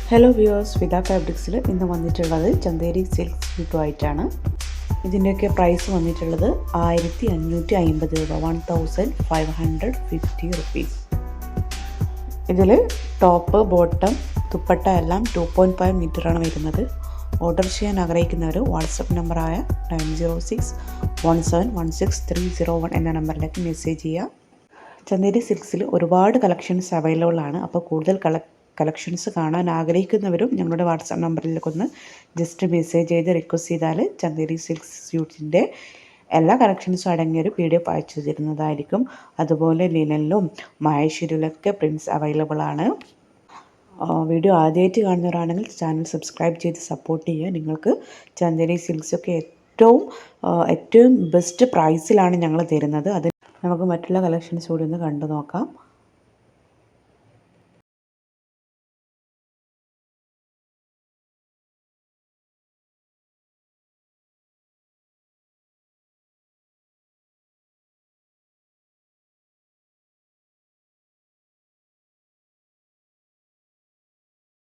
Hello viewers, വിത ഫാബ്രിക്സിൽ ഇന്ന് വന്നിട്ടുള്ളത് ചന്തേരി സിൽക്ക് സ്യൂട്ടുമായിട്ടാണ്. ഇതിൻ്റെയൊക്കെ പ്രൈസ് വന്നിട്ടുള്ളത് 1550 രൂപ, 1550 റുപ്പീസ്. ഇതിൽ ടോപ്പ്, ബോട്ടം, ദുപ്പട്ട എല്ലാം 2.5 മീറ്ററാണ് വരുന്നത്. ഓർഡർ ചെയ്യാൻ ആഗ്രഹിക്കുന്നവർ വാട്സപ്പ് നമ്പറായ 9061716301 എന്ന നമ്പറിലേക്ക് മെസ്സേജ് ചെയ്യുക. ചന്തേരി സിൽക്സിൽ ഒരുപാട് കളക്ഷൻസ് അവൈലബിൾ ആണ്. അപ്പോൾ കൂടുതൽ കളക്ഷൻസ് കാണാൻ ആഗ്രഹിക്കുന്നവരും ഞങ്ങളുടെ വാട്സാപ്പ് നമ്പറിലേക്കൊന്ന് ജസ്റ്റ് മെസ്സേജ് ചെയ്ത് റിക്വസ്റ്റ് ചെയ്താൽ ചന്തേരി സിൽക്ക് സ്യൂട്ടിൻ്റെ എല്ലാ കളക്ഷൻസും അടങ്ങിയൊരു PDF അയച്ചു തരുന്നതായിരിക്കും. അതുപോലെ ലിനനിലും മഹേശ്വരിയിലൊക്കെ പ്രിൻറ്റ്സ് അവൈലബിൾ ആണ്. വീഡിയോ ആദ്യമായിട്ട് കാണുന്നവരാണെങ്കിൽ ചാനൽ സബ്സ്ക്രൈബ് ചെയ്ത് സപ്പോർട്ട് ചെയ്യുക. നിങ്ങൾക്ക് ചന്തേരി സിൽക്സൊക്കെ ഏറ്റവും ബെസ്റ്റ് പ്രൈസിലാണ് ഞങ്ങൾ തരുന്നത്. അത് നമുക്ക് മറ്റുള്ള കളക്ഷൻസ് കൂടി ഒന്ന് കണ്ടു നോക്കാം.